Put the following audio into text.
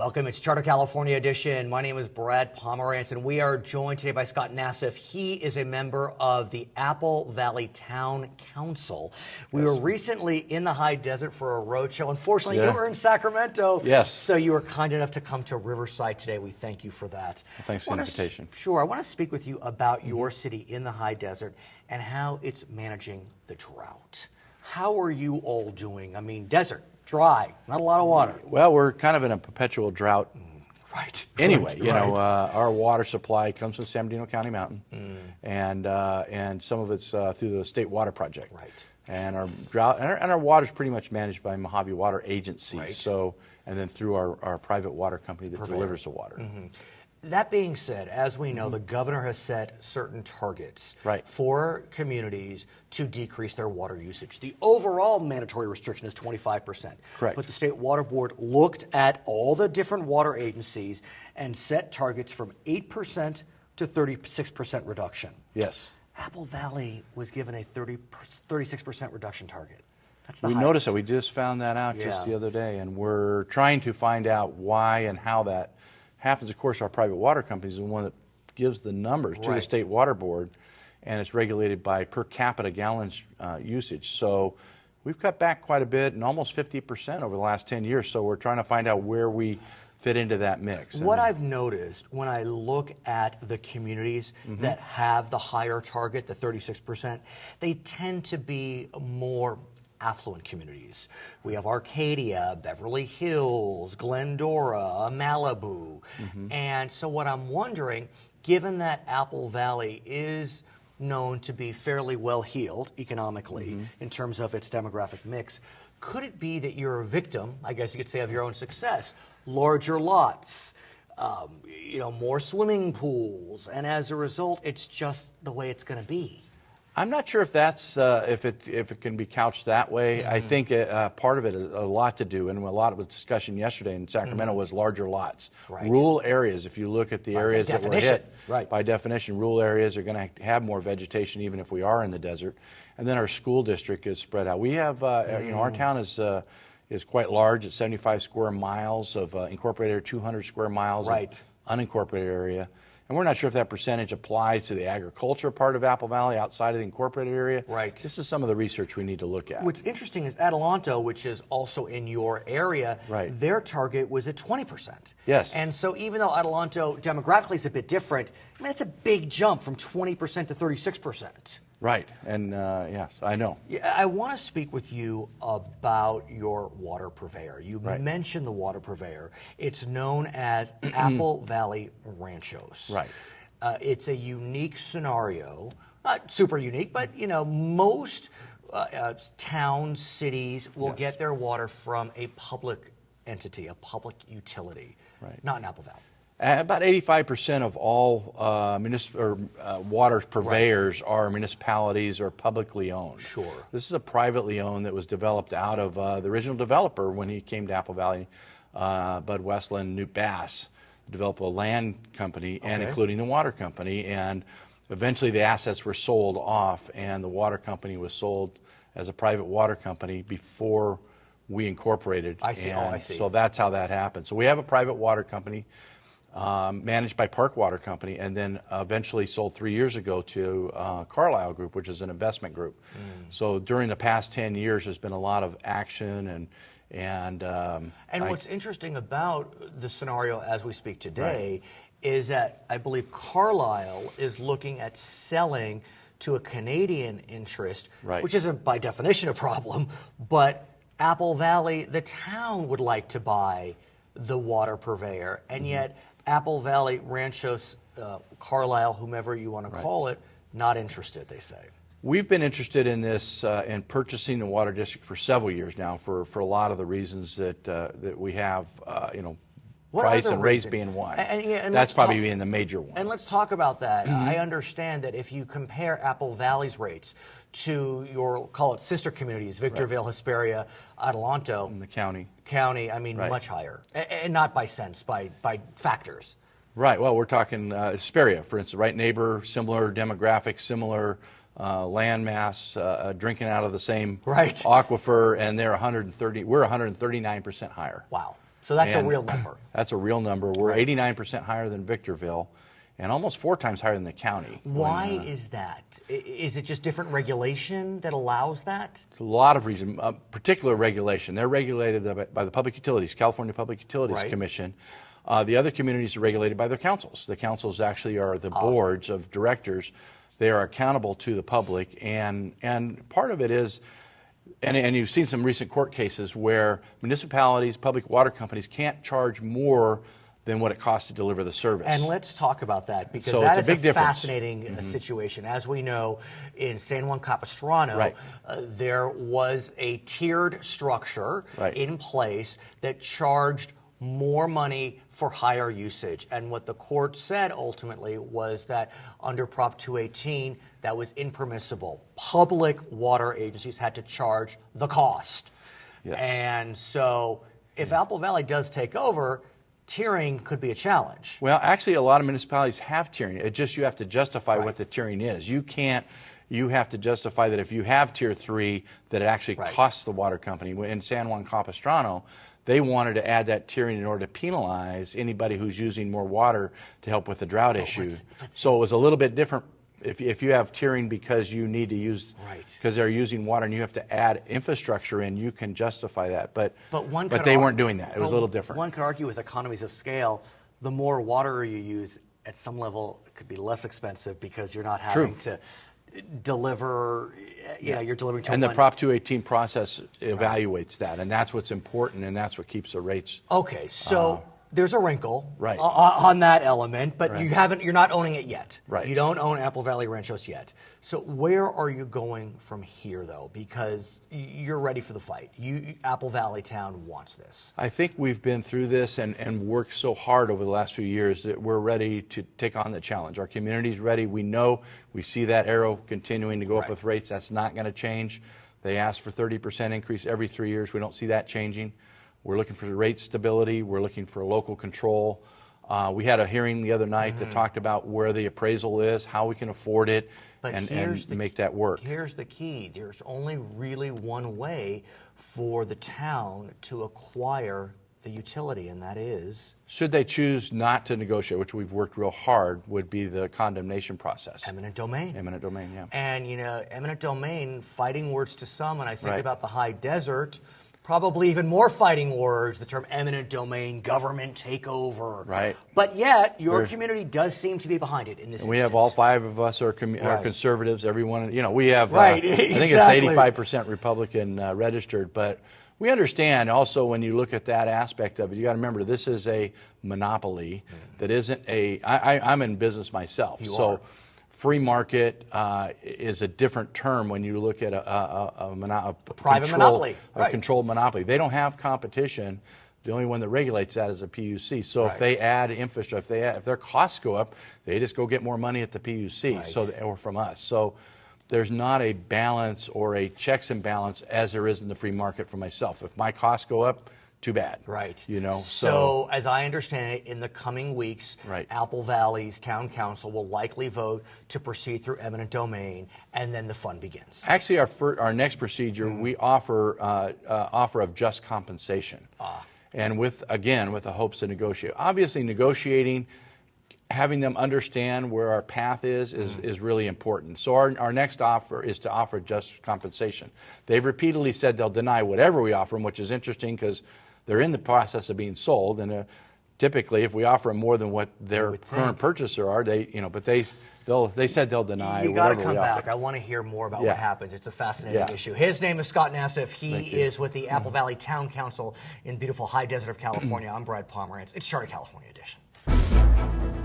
Welcome. It's Charter California Edition. My name is Brad Pomerance, and we are joined today by Scott Nassif. He is a member of the Apple Valley Town Council. We were recently in the high desert for a roadshow. Unfortunately, you were in Sacramento. Yes. So you were kind enough to come to Riverside today. We thank you for that. Well, thanks for the invitation. Sure. I want to speak with you about your city in the high desert and how it's managing the drought. How are you all doing? I mean, desert. Dry, not a lot of water. Well, we're kind of in a perpetual drought. Right. Anyway, you know, our water supply comes from San Bernardino County Mountain, and some of it's through the State Water Project. Right. And our drought and our water is pretty much managed by Mojave Water Agency. Right. So, and then through our private water company that delivers the water. That being said, as we know, the governor has set certain targets for communities to decrease their water usage. The overall mandatory restriction is 25%. Correct. But the State Water Board looked at all the different water agencies and set targets from 8% to 36% reduction. Yes. Apple Valley was given a 36% reduction target. That's the We highest. noticed that. We just found that out just the other day, and we're trying to find out why and how that happens. Of course, our private water company is the one that gives the numbers to the State Water Board, and it's regulated by per capita gallons usage. So we've cut back quite a bit, and almost 50% over the last 10 years. So we're trying to find out where we fit into that mix. What I've noticed when I look at the communities that have the higher target, the 36%, they tend to be more affluent communities. We have Arcadia, Beverly Hills, Glendora, Malibu. And so what I'm wondering, given that Apple Valley is known to be fairly well heeled economically in terms of its demographic mix, could it be that you're a victim, I guess you could say, of your own success? Larger lots, you know, more swimming pools, and as a result, it's just the way it's going to be. I'm not sure if that's if it can be couched that way. I think part of it is a lot to do, and a lot of the discussion yesterday in Sacramento was larger lots. Rural areas, if you look at the areas that were hit, by definition, rural areas are going to have more vegetation even if we are in the desert. And then our school district is spread out. We have, you know, our town is quite large. It's 75 square miles of incorporated area, 200 square miles of unincorporated area. And we're not sure if that percentage applies to the agriculture part of Apple Valley outside of the incorporated area. This is some of the research we need to look at. What's interesting is Adelanto, which is also in your area, their target was at 20%. Yes. And so even though Adelanto demographically is a bit different, I mean, it's a big jump from 20% to 36%. Right, and yes, I know. Yeah, I want to speak with you about your water purveyor. You mentioned the water purveyor. It's known as Apple Valley Ranchos. It's a unique scenario, not super unique, but you know, most towns, cities will get their water from a public entity, a public utility, not in Apple Valley. About 85% of all water purveyors are municipalities or publicly owned. This is a privately owned that was developed out of the original developer when he came to Apple Valley, Bud Westland, Newt Bass, developed a land company and including the water company. And eventually the assets were sold off, and the water company was sold as a private water company before we incorporated. I see. I see. So that's how that happened. So we have a private water company. Managed by Park Water Company, and then eventually sold 3 years ago to Carlyle Group, which is an investment group. So during the past 10 years, there's been a lot of action and what's interesting about the scenario as we speak today is that I believe Carlyle is looking at selling to a Canadian interest, which isn't by definition a problem, but Apple Valley, the town, would like to buy the water purveyor, and yet Apple Valley, Ranchos, Carlisle, whomever you want to call it, not interested, they say. We've been interested in this, in purchasing the water district for several years now, for a lot of the reasons that we have, you know, price and race being one. And that's probably being the major one. And let's talk about that. I understand that if you compare Apple Valley's rates to your, call it sister communities, Victorville, Hesperia, Adelanto. In the county. I mean, much higher. And not by cents, by factors. Right. Well, we're talking Hesperia, for instance, right? Neighbor, similar demographics, similar land mass, drinking out of the same aquifer, and they're 130. We're 139% higher. Wow. So that's a real number. That's a real number. We're 89% higher than Victorville, and almost 4 times higher than the county. Why is that? Is it just different regulation that allows that? It's a lot of reasons. Particular regulation. They're regulated by the Public Utilities, California Public Utilities Commission. The other communities are regulated by their councils. The councils actually are the boards of directors. They are accountable to the public, and part of it is, and you've seen some recent court cases where municipalities, public water companies can't charge more than what it costs to deliver the service. And let's talk about that, because So that it's is a big difference. fascinating situation. As we know, in San Juan Capistrano, there was a tiered structure in place that charged more money for higher usage. And what the court said ultimately was that under Prop 218, that was impermissible. Public water agencies had to charge the cost. And so if Apple Valley does take over, tiering could be a challenge. Well, actually, a lot of municipalities have tiering. It just, you have to justify what the tiering is. You have to justify that if you have Tier 3, that it actually costs the water company. In San Juan Capistrano, they wanted to add that tiering in order to penalize anybody who's using more water to help with the drought issue. So it was a little bit different. If you have tiering because you need to use, because they're using water and you have to add infrastructure in, you can justify that. But they weren't doing that. It was a little different. One could argue with economies of scale, the more water you use, at some level, it could be less expensive because you're not having to deliver, you're delivering to And the Prop 218 process evaluates that, and that's what's important, and that's what keeps the rates. Okay, so there's a wrinkle on that element, but you're not owning it yet. You don't own Apple Valley Ranchos yet. So where are you going from here, though? Because you're ready for the fight. Apple Valley Town wants this. I think we've been through this and worked so hard over the last few years that we're ready to take on the challenge. Our community's ready. We see that arrow continuing to go up with rates. That's not going to change. They ask for 30% increase every 3 years. We don't see that changing. We're looking for rate stability. We're looking for local control. We had a hearing the other night that talked about where the appraisal is, how we can afford it, and make that work. Here's the key. There's only really one way for the town to acquire the utility, and that is... Should they choose not to negotiate, which we've worked real hard, would be the condemnation process. Eminent domain. Eminent domain, yeah. And, eminent domain, fighting words to some, and I think about the high desert, probably even more fighting words, the term eminent domain, government takeover. But yet, your community does seem to be behind it in this instance. We have all 5 of us are conservatives. Everyone, we have, I think it's 85% Republican registered, but we understand also when you look at that aspect of it, you got to remember this is a monopoly that isn't I'm in business myself. You are. Free market is a different term when you look at a private monopoly, a controlled monopoly. They don't have competition. The only one that regulates that is a PUC. So if they add infrastructure, if their costs go up, they just go get more money at the PUC, or from us. So there's not a balance or a checks and balance as there is in the free market for myself. If my costs go up, too bad. So as I understand it, in the coming weeks, Apple Valley's town council will likely vote to proceed through eminent domain, and then the fun begins. Actually, our next procedure, we offer of just compensation, and with the hopes to negotiate. Obviously, negotiating, having them understand where our path is really important. So our next offer is to offer just compensation. They've repeatedly said they'll deny whatever we offer them, which is interesting because they're in the process of being sold, and typically, if we offer them more than what their current purchaser are, they said they'll deny. You got to come back. I want to hear more about what happens. It's a fascinating issue. His name is Scott Nassif. He is with the Apple Valley Town Council in beautiful high desert of California. I'm Brad Pomerance. It's Charter California Edition.